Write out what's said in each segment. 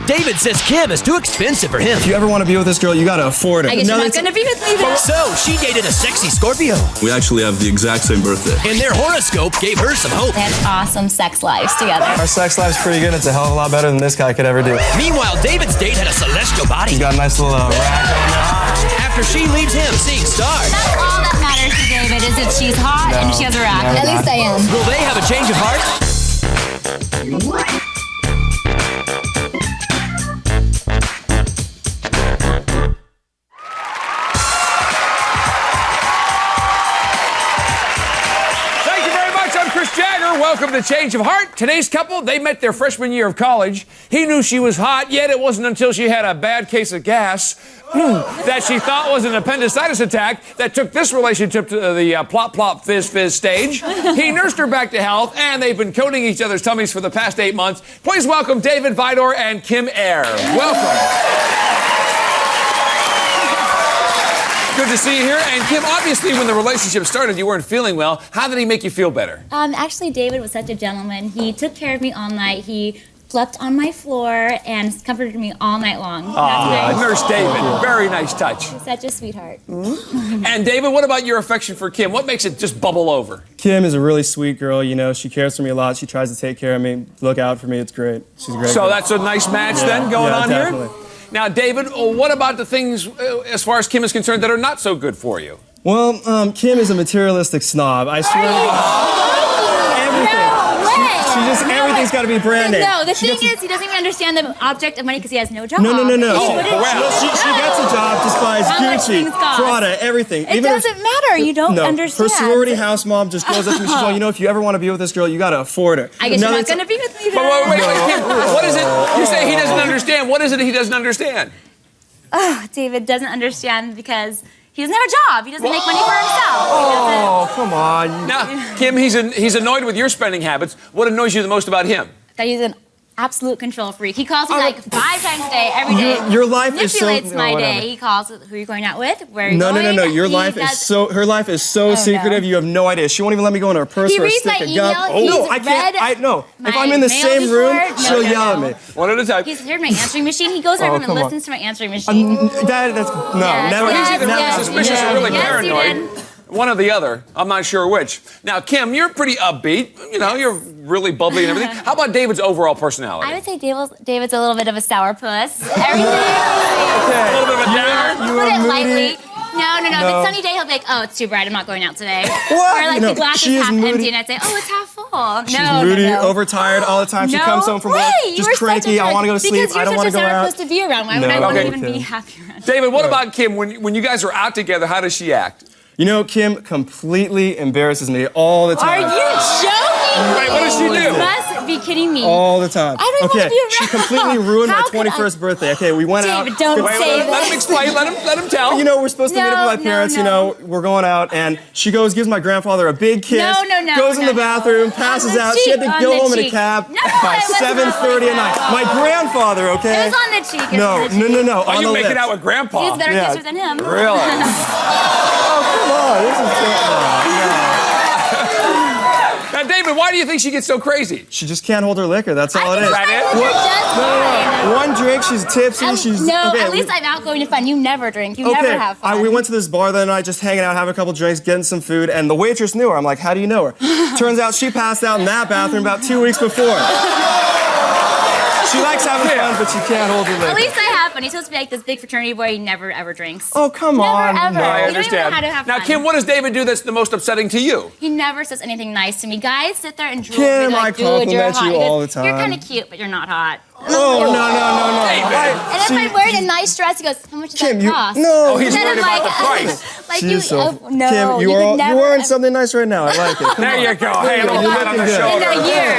David says Kim is too expensive for him. If you ever want to be with this girl, you gotta afford it. I guess you're not gonna be with me then. So she dated a sexy Scorpio. We actually have the exact same birthday. And their horoscope gave her some hope. They had awesome sex lives together. Our sex life's pretty good. It's a hell of a lot better than this guy could ever do. Meanwhile, David's date had a celestial body. He's got a nice little rag on there. After she leaves him seeing stars. That's all that matters to David is if she's hot and she has a rack. At least I am. Will they have a change of heart? Welcome to Change of Heart. Today's couple, they met their freshman year of college. He knew she was hot, yet it wasn't until she had a bad case of gas that she thought was an appendicitis attack that took this relationship to the plop, plop, fizz, fizz stage. He nursed her back to health, and they've been coating each other's tummies for the past 8 months. Please welcome David Vidor and Kim Ayer. Welcome. Good to see you here. And Kim, obviously when the relationship started, you weren't feeling well. How did he make you feel better? Actually, David was such a gentleman. He took care of me all night. He slept on my floor and comforted me all night long. Nurse David. Very nice touch. He's such a sweetheart. And David, what about your affection for Kim? What makes it just bubble over? Kim is a really sweet girl, you know. She cares for me a lot. She tries to take care of me, look out for me. It's great. She's a great girl. That's a nice match then going on definitely. Here? Now, David, what about the things, as far as Kim is concerned, that are not so good for you? Well, Kim is a materialistic snob. I swear to God. Everything. No way. Everything's got to be branded. No, the thing is, he doesn't even understand the object of money because he has no job. No. Wow. She gets a job, just buys Gucci, Prada, everything. It doesn't matter. You don't understand. Her sorority house mom just goes up to me. She's like, you know, if you ever want to be with this girl, you got to afford her. I guess you're not going to be with me then. Wait, Kim, what is it? You say he doesn't understand. What is it he doesn't understand? David doesn't understand because he doesn't have a job. He doesn't make money for himself. Oh, come on. Now, Kim, he's annoyed with your spending habits. What annoys you the most about him? That he's an absolute control freak. He calls me like 5 times a day, every day. Your life is so... manipulates my day. He calls who you're going out with, where you're going. No. Your life is so... Her life is so secretive. You have no idea. She won't even let me go in her purse or stick a gun. No, I can't. No. If I'm in the same room, she'll yell at me. One at a time. He's heard my answering machine. He goes over and listens to my answering machine. That's... No, never. He's either really suspicious or really paranoid. One or the other. I'm not sure which. Now, Kim, you're pretty upbeat. You know, you're really bubbly and everything. How about David's overall personality? I would say David's a little bit of a sourpuss. Everything. A little bit of a downer. Put it lightly. No. If it's sunny day, he'll be like, oh, it's too bright. I'm not going out today. What? Or like the glass is half empty, and I'd say, oh, it's half full. She's moody, overtired all the time. She comes home from work just cranky. I want to go to sleep. I don't want to go out. Because you're such a sourpuss to be around. Why would I want to even be happy around? David, what about Kim? When you guys are out together, how does she act? You know, Kim completely embarrasses me all the time. Are you joking? Wait, what does she do? You must be kidding me. All the time. I don't want to be around. She completely ruined my 21st birthday. Okay, we went out. David, don't say that. Let him explain. Let him tell. You know, we're supposed to meet up with my parents. You know, we're going out, and she goes, gives my grandfather a big kiss. Goes in the bathroom, passes out. She had to go home in a cab by 7:30 at night. My grandfather, okay? It was on the cheek. No. Are you making out with Grandpa? He's a better kisser than him. Really? Come on, this is Now, David, why do you think she gets so crazy? She just can't hold her liquor. That's all it is. That No. One drink, she's tipsy. At least I'm out going to fun. You never drink. You never have fun. We went to this bar the other night, just hanging out, having a couple drinks, getting some food, and the waitress knew her. I'm like, how do you know her? Turns out she passed out in that bathroom about 2 weeks before. She likes having fun, but she can't hold her liquor. At least I have fun. He's supposed to be like this big fraternity boy. He never, ever drinks. Oh, come on. Never, ever. I You don't even know understand. how to have Now, fun. Kim, what does David do that's the most upsetting to you? He never says anything nice to me. Guys sit there and drool Kim, me like, I dude, you're compliment hot. you He goes, all the time. You're kind of cute, but you're not hot. Oh, no. David. And if I'm wearing a nice dress, he goes, how much does Kim, that cost? no. Oh, he's And then worried I'm about the price. Like She's you, so... no, Kim, you could never. you're wearing something nice right now. I like it. There you go. Hey, a little pat on the shoulder. In a year.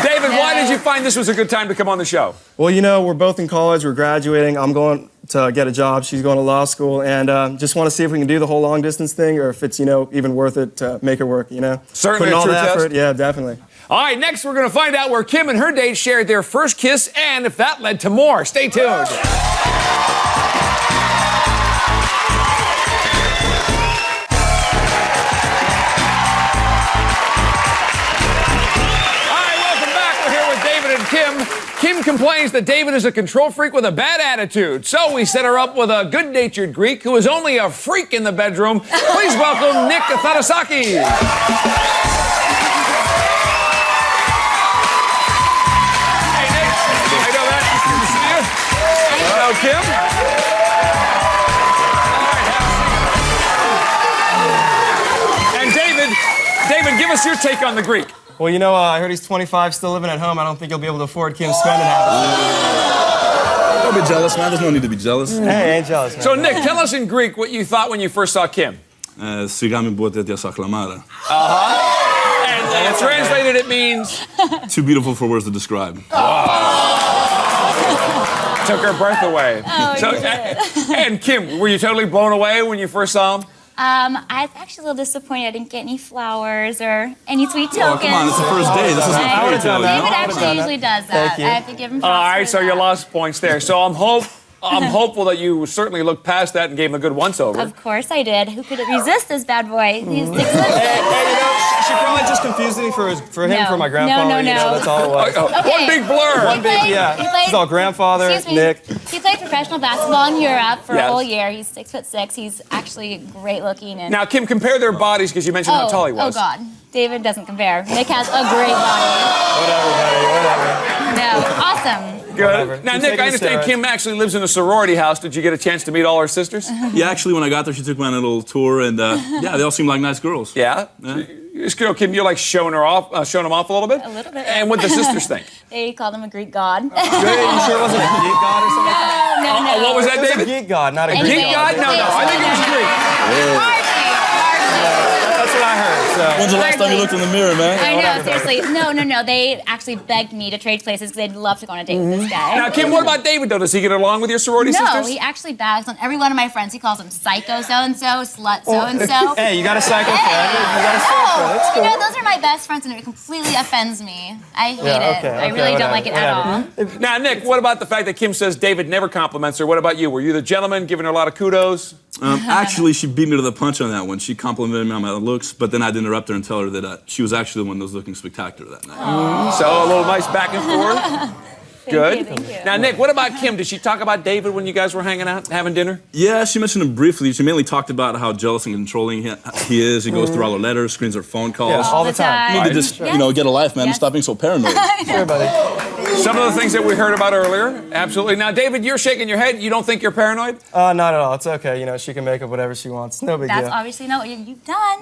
David, why did you find this was a good time to come on the show? Well, you know, we're both in college. We're graduating. I'm going to get a job. She's going to law school. And just want to see if we can do the whole long distance thing or if it's, you know, even worth it to make it work, you know? Certainly Putting a all true the test. effort. Yeah, definitely. All right, next we're going to find out where Kim and her date shared their first kiss and if that led to more. Stay tuned. Kim Kim complains that David is a control freak with a bad attitude. So we set her up with a good-natured Greek who is only a freak in the bedroom. Please welcome Nick Athanasaki. Hello, Kim. All right, and David, give us your take on the Greek. Well, you know, I heard he's 25, still living at home. I don't think he'll be able to afford Kim's spending habits. Don't be jealous, man. There's no need to be jealous. Hey, I ain't jealous, man. So, Nick, tell us in Greek what you thought when you first saw Kim. Σιγά μπω τέτοια σαχλαμάρα. And translated, it means? Too beautiful for words to describe. Took her breath away. And Kim, were you totally blown away when you first saw him? I was actually a little disappointed I didn't get any flowers or any sweet tokens. Oh, come on, it's the first day. This isn't a fairy tale, you know? David actually usually does that. Thank you. I have to give him All props right, for so you that. lost points there. So I'm hopeful that you certainly looked past that and gave him a good once-over. Of course I did. Who could resist this bad boy? He's 6 foot 6. Hey, you know, she probably just confused me for him No. for my grandfather. No. You know, that's all it was. Okay. One big blur. One big, yeah. He's all grandfather, Excuse me. Nick. He played professional basketball in Europe for Yes. a whole year. He's 6 foot 6. He's actually great looking. And Now, Kim, compare their bodies because you mentioned how tall he was. Oh, God. David doesn't compare. Nick has a great body. Whatever, buddy, whatever. No, awesome. Good. Now, She's Nick, taking I understand steroids. Kim actually lives in a sorority house. Did you get a chance to meet all her sisters? Yeah, actually, when I got there, she took me on a little tour, and yeah, they all seemed like nice girls. Yeah. This girl, Kim, you're like showing them off a little bit? A little bit. And what the sisters think? They called him a Greek god. Good, you sure it wasn't a geek god or something like that? No. Oh, what was that, It was a David? geek god, not a Anyway, Greek Geek God? No. I think it was Greek. Hardly. That's what I heard. So. When's the last time you looked in the mirror, man? I know, seriously. No. They actually begged me to trade places because they'd love to go on a date with this guy. Now, Kim, what about David, though? Does he get along with your sorority No, sisters? he actually bags on every one of my friends. He calls them psycho so-and-so, slut so-and-so. Hey, you got a psycho friend. You got a psycho friend. That's cool. You know, those are my best friends, and it completely offends me. I hate it. I really don't like it at all. Now, Nick, what about the fact that Kim says David never compliments her? What about you? Were you the gentleman giving her a lot of kudos? Actually, she beat me to the punch on that one. She complimented me on my looks, but then I didn't interrupt her and tell her that she was actually the one that was looking spectacular that night. So a little nice back and forth. Good. Thank you. Now, Nick, what about Kim? Did she talk about David when you guys were hanging out, having dinner? Yeah, she mentioned him briefly. She mainly talked about how jealous and controlling he is. He goes through all her letters, screens her phone calls. Yeah, all the time. You need to just, get a life, man. Yes. Stop being so paranoid. Sure, buddy. Some of the things that we heard about earlier, absolutely. Now, David, you're shaking your head. You don't think you're paranoid? Not at all. It's okay. You know, she can make up whatever she wants. No big That's deal. obviously not what you've done.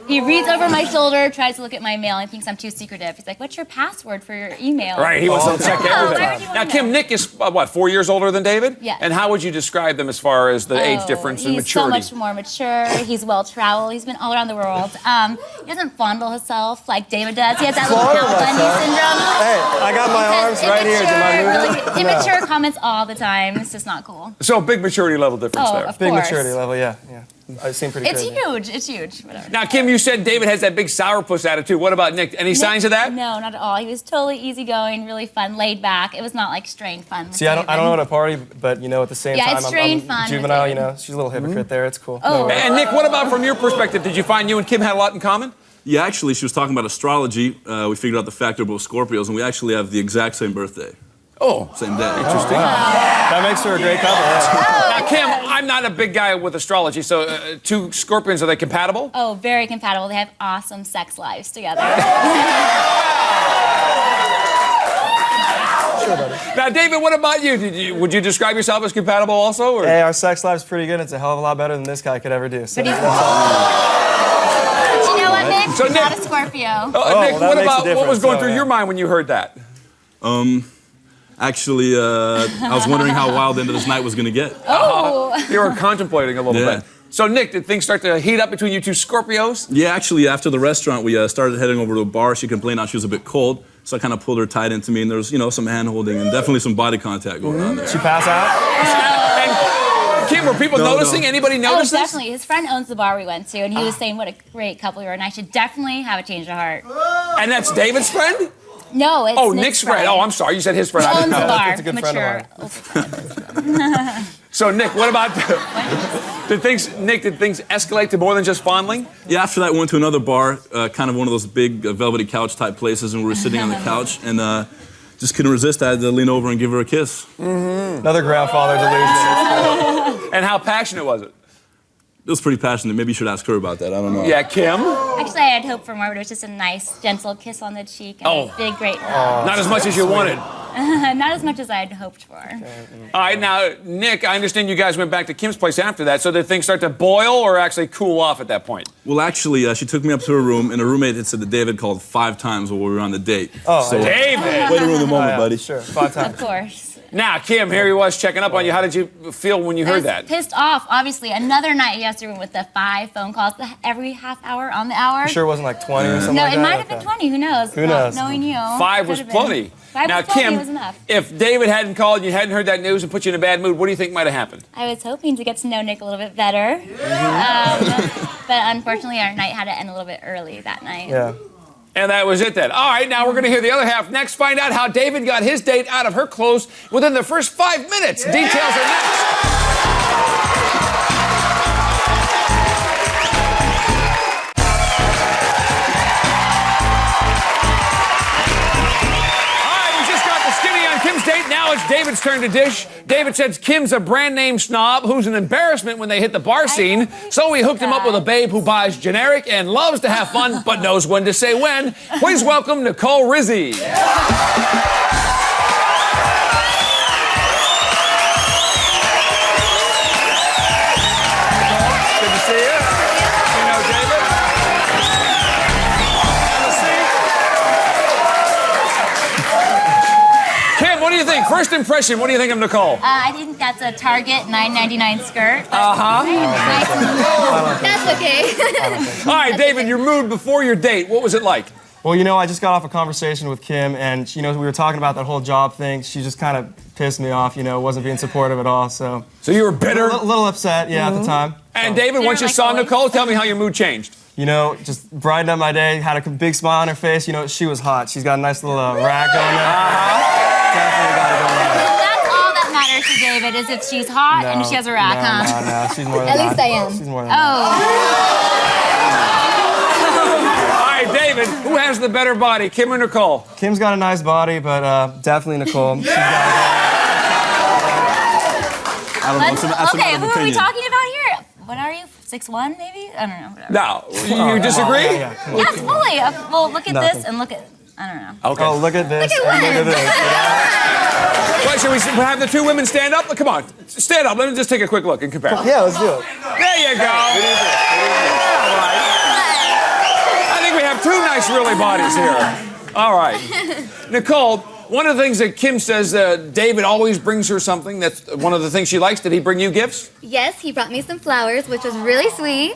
He reads over my shoulder, tries to look at my mail, and thinks I'm too secretive. He's like, "What's your password for your email?" Right, he wants to check everything. why would you Now, wanna Kim, know? Nick is, 4 years older than David? Yes. And how would you describe them as far as the age difference and He's maturity? so much more mature. He's well-traveled. He's been all around the world. He doesn't fondle himself like David does. He has that little Fondle Cal Bundy myself? syndrome. Hey, I got my arms right here. Do I move Really, them? immature comments all the time. It's just not cool. So a big maturity level difference Oh, there. of Big course. maturity level, yeah. I seem pretty It's crazy. huge. It's huge. Whatever. Now, Kim, you said David has that big sourpuss attitude. What about Nick? Any signs of that? No, not at all. He was totally easygoing, really fun, laid back. It was not like strained fun. with See, I don't David. know what a party, but you know, at the same Yeah, time, it's I'm strange fun with juvenile. You David. know, she's a little hypocrite there. It's cool. Oh. No worries. And Nick, what about from your perspective? Did you find you and Kim had a lot in common? Yeah, actually, she was talking about astrology. We figured out the fact they're both Scorpios, and we actually have the exact same birthday. Oh, Same day. interesting. That makes her a great couple. Yeah. Now, Kim, I'm not a big guy with astrology, so two Scorpions, are they compatible? Oh, very compatible. They have awesome sex lives together. Sure, buddy. Now, David, what about you? Would you describe yourself as compatible also? Or? Hey, our sex life's pretty good. It's a hell of a lot better than this guy could ever do. So But he's- that's all. But you know what, Nick? So, He's Nick- not a Scorpio. Nick, well, that what makes a about what was difference, going so, through yeah. your mind when you heard that? Actually, I was wondering how wild the end of this night was going to get. Oh. You were contemplating a little Yeah. bit. So, Nick, did things start to heat up between you two Scorpios? Yeah, actually, after the restaurant, we started heading over to a bar. She complained how she was a bit cold, so I kind of pulled her tight into me, and there was, some hand-holding and definitely some body contact going on there. She pass out? And Kim, were people No, noticing? no. Anybody Oh, notice this? definitely. His friend owns the bar we went to, and he was saying what a great couple you were, and I should definitely have a change of heart. And that's David's friend? No, it's Oh, Nick's friend. Oh, I'm sorry. You said his friend. I He didn't owns the know. bar. That's a good friend of Mature. So, Nick, what about did things escalate to more than just fondling? Yeah, after that, we went to another bar, kind of one of those big velvety couch type places, and we were sitting on the couch, and just couldn't resist. I had to lean over and give her a kiss. Another grandfather delusion. And how passionate was it? It was pretty passionate. Maybe you should ask her about that. I don't know. Yeah, Kim? Actually, I had hoped for more, but it was just a nice, gentle kiss on the cheek and a big, great hug. Not as much as you wanted. Not as much as I had hoped for. All right, now, Nick, I understand you guys went back to Kim's place after that, so did things start to boil or actually cool off at that point? Well, actually, she took me up to her room, and her roommate had said that David called 5 times while we were on the date. Oh, so, David! Way to ruin the moment, buddy. Sure, 5 times. Of course. Now, Kim, here he was checking up on you. How did you feel when you I heard was that? pissed off. Obviously, another night he has to with the 5 phone calls every half hour on the hour. You sure it wasn't like 20 or something No, like that? it might have been 20. Who knows? Who knows? Knowing you. 5 was Could have been. plenty. 5 Now, was plenty, Kim, was enough. if David hadn't called and you hadn't heard that news and put you in a bad mood, what do you think might have happened? I was hoping to get to know Nick a little bit better. But unfortunately, our night had to end a little bit early that night. Yeah. And that was it then. All right, now we're going to hear the other half next. Find out how David got his date out of her clothes within the first 5 minutes. Details are next. All right, we just got the skinny on Kim's date. Now it's David's turn to dish. David says Kim's a brand name snob who's an embarrassment when they hit the bar scene. So we hooked him up with a babe who buys generic and loves to have fun but knows when to say when. Please welcome Nicole Rizzi. Good to see you. You know David? Have a seat. Kim, what do you think? First impression, what do you think of Nicole? I think that's a Target $9.99 skirt. That's okay. All right, David, your mood before your date, what was it like? Well, you know, I just got off a conversation with Kim, and, you know, we were talking about that whole job thing. She just kind of pissed me off, you know, wasn't being supportive at all, so. So you were bitter? A little upset, yeah, at the time. And David, once you like saw always. Nicole, tell me how your mood changed. You know, just brightened up my day, had a big smile on her face. You know, she was hot. She's got a nice little rack going there. Definitely got it going on. That's all that matters to David is if she's hot and she has a rack, huh? No, she's more than At that. least I am. She's more than that. All right, David, who has the better body, Kim or Nicole? Kim's got a nice body, but definitely Nicole. She's got I don't know. That's a matter Okay, of who are we opinion. talking about here? What are you? 6'1", maybe? I don't know. Whatever. No, you disagree? yeah, come on. Yes, fully. Well, look at Nothing. this and look at. I don't know. Okay. Oh, look at this. Look at and look at this. Well, should we have the two women stand up? Come on, stand up. Let me just take a quick look and compare. Yeah, let's do it. There you go. All right. I think we have two nice, really bodies here. All right. Nicole, one of the things that Kim says, David always brings her something. That's one of the things she likes. Did he bring you gifts? Yes, he brought me some flowers, which was really sweet.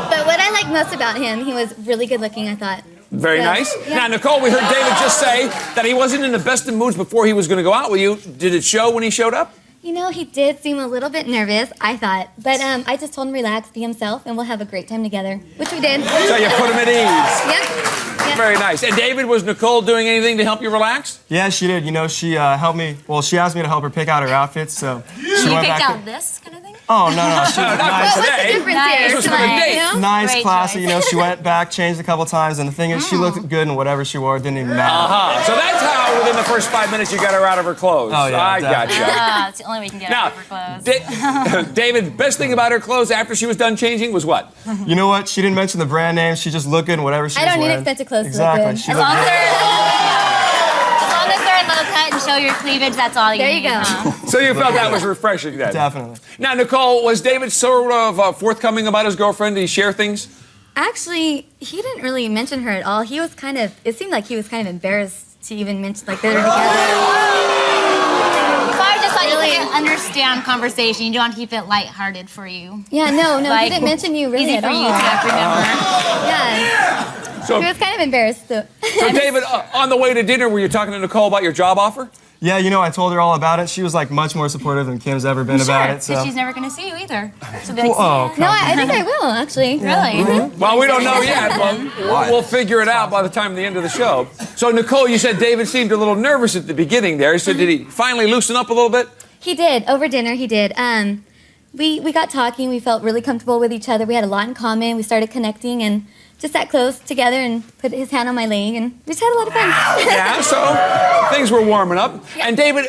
But what I liked most about him, he was really good looking, I thought. Very So, nice. yeah. Now, Nicole, we heard David just say that he wasn't in the best of moods before he was going to go out with you. Did it show when he showed up? You know, he did seem a little bit nervous, I thought. But I just told him relax, be himself, and we'll have a great time together, which we did. So you put him at ease. Yep. Very nice. And David, was Nicole doing anything to help you relax? Yeah, she did. You know, she helped me. Well, she asked me to help her pick out her outfits, so she You went picked back. out this kind of thing? Oh, no. She was Not nice. for What's the today. difference Nice. here? This was for the Tonight, date. you know? Nice, Great classy. choice. You know, she went back, changed a couple times, and the thing is, she looked good in whatever she wore. It didn't even matter. So that's how, within the first 5 minutes, you got her out of her clothes. Oh, yeah, I got definitely. you. It's the only way we can get Now, out of her clothes. David, best thing about her clothes after she was done changing was what? You know what? She didn't mention the brand name. She just looked good in whatever she I was don't need wearing. expensive clothes to look Exactly. good. She As looked long good. as they're low cut and show your cleavage, that's all you There need. you go. Huh? So you felt that was refreshing then? Definitely. Now, Nicole, was David sort of forthcoming about his girlfriend? Did he share things? Actually, he didn't really mention her at all. He was it seemed like he was kind of embarrassed to even mention, like, they were together. So I just thought Really? you could understand conversation. You don't want to keep it lighthearted for you. Yeah, no, he Like, didn't mention you really Easy at for all. you to remember. Yeah, So, he was kind of embarrassed, so. so David, on the way to dinner, were you talking to Nicole about your job offer? Yeah, you know, I told her all about it. She was like much more supportive than Kim's ever been about it. So. because she's never going to see you either. So be Well, like, oh, No, I think I will, actually. really? Well, we don't know yet. Well, we'll figure it out by the time the end of the show. So, Nicole, you said David seemed a little nervous at the beginning there. So did he finally loosen up a little bit? He did. Over dinner, he did. We got talking. We felt really comfortable with each other. We had a lot in common. We started connecting, and just sat close together and put his hand on my leg, and we just had a lot of fun. Yeah, so things were warming up. And David,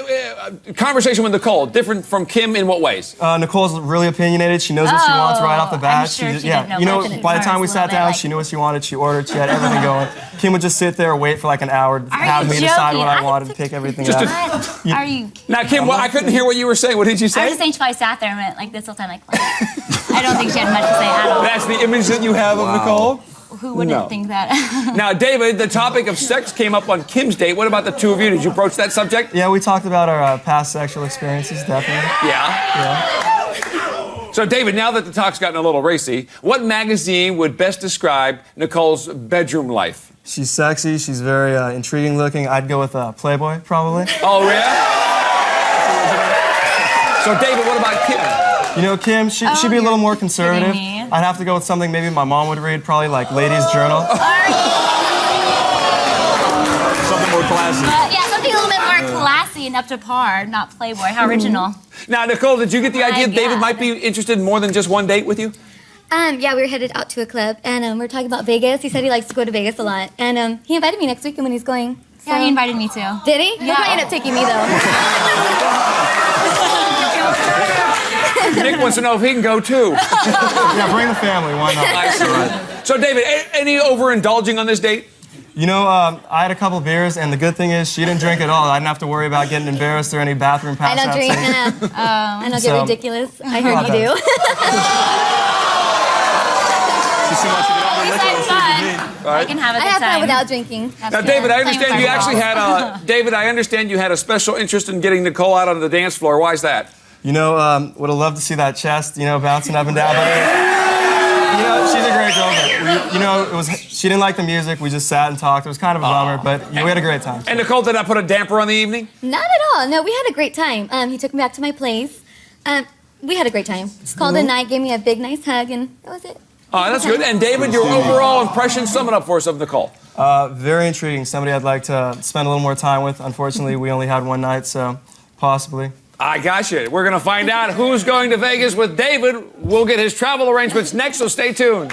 conversation with Nicole, different from Kim in what ways? Nicole's really opinionated. She knows what she wants right off the bat. I'm sure she didn't know you know, much in by the time we terms, sat a little down, bit, she knew what she wanted. She ordered. She had everything going. Kim would just sit there, wait for like an hour, have you me decide joking? what I I wanted, took- pick everything Just out. What? Are you kidding? Now, Kim, I couldn't hear what you were saying. What did you say? I was just saying she probably sat there and went like this whole time, like, I don't think she had much to say at all. That's the image that you have of Nicole? Who wouldn't think that? Now, David, the topic of sex came up on Kim's date. What about the two of you? Did you broach that subject? Yeah, we talked about our past sexual experiences, definitely. Yeah. So, David, now that the talk's gotten a little racy, what magazine would best describe Nicole's bedroom life? She's sexy. She's very intriguing looking. I'd go with Playboy, probably. Oh, yeah? So, David, what about Kim? You know, Kim, she'd be a little more conservative. kidding me. I'd have to go with something maybe my mom would read, probably like Ladies' Journal. Something more classy. Yeah, something a little bit more classy and up to par, not Playboy. How original. Now, Nicole, did you get the idea David God. might be interested in more than just one date with you? Yeah, we were headed out to a club, and we were talking about Vegas. He said he likes to go to Vegas a lot, and he invited me next weekend when he's going. So. Yeah, he invited me too. Did he? He'll probably end up taking me, though. Nick wants to know if he can go too. Yeah, bring the family. Why not? I see. So, David, any overindulging on this date? You know, I had a couple beers, and the good thing is she didn't drink at all. I didn't have to worry about getting embarrassed or any bathroom pass I don't drink. I don't get ridiculous. I heard you do. She's too much to get At least I have fun. I can have a I good have time. fun without drinking. Now, David, I understand you actually had David, I understand you had a special interest in getting Nicole out on the dance floor. Why is that? You know, would have loved to see that chest, you know, bouncing up and down. But, you know, she's a great girl. But, you know, she didn't like the music. We just sat and talked. It was kind of a bummer, but you know, we had a great time. And Nicole, did that put a damper on the evening? Not at all. No, we had a great time. He took me back to my place. We had a great time. Just called it a night, gave me a big, nice hug, and that was it. Oh, that's good. And David, your overall impression, sum it up for us of Nicole. Very intriguing. Somebody I'd like to spend a little more time with. Unfortunately, we only had one night, so possibly. I got you. We're going to find out who's going to Vegas with David. We'll get his travel arrangements next, so stay tuned.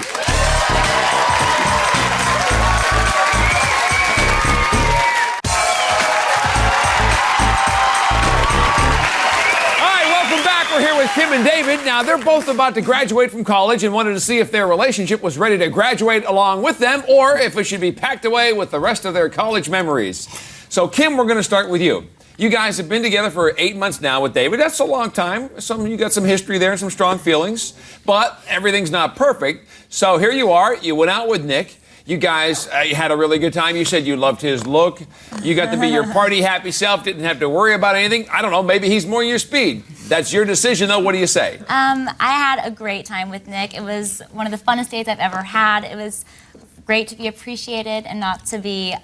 We're here with Kim and David. Now, they're both about to graduate from college and wanted to see if their relationship was ready to graduate along with them or if it should be packed away with the rest of their college memories. So, Kim, we're going to start with you. You guys have been together for 8 months now with David. That's a long time. You got some history there and some strong feelings, but everything's not perfect. So here you are. You went out with Nick. You guys had a really good time. You said you loved his look. You got to be your party happy self, didn't have to worry about anything. I don't know, maybe he's more your speed. That's your decision, though. What do you say? I had a great time with Nick. It was one of the funnest dates I've ever had. It was great to be appreciated and not to be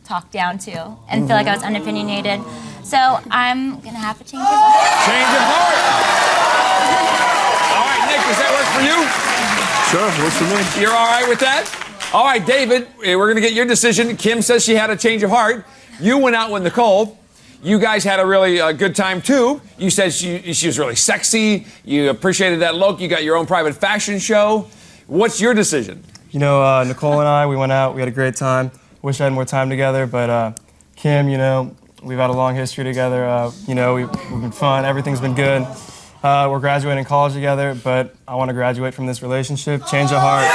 talked down to and feel like I was unopinionated. So I'm going to have a change of heart. Change of heart. All right, Nick, does that work for you? Sure, works for me. You're all right with that? All right, David, we're going to get your decision. Kim says she had a change of heart. You went out with Nicole. You guys had a really good time, too. You said she was really sexy. You appreciated that look. You got your own private fashion show. What's your decision? You know, Nicole and I, we went out. We had a great time. Wish I had more time together, but Kim, you know, we've had a long history together. You know, we've been fun. Everything's been good. We're graduating college together, but I want to graduate from this relationship. Change of heart.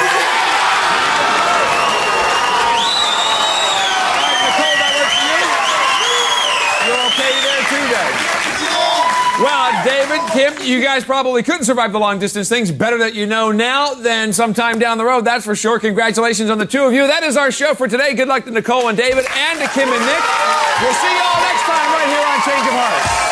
Well, David, Kim, you guys probably couldn't survive the long distance things. Better that you know now than sometime down the road, that's for sure. Congratulations on the two of you. That is our show for today. Good luck to Nicole and David and to Kim and Nick. We'll see you all next time right here on Change of Heart.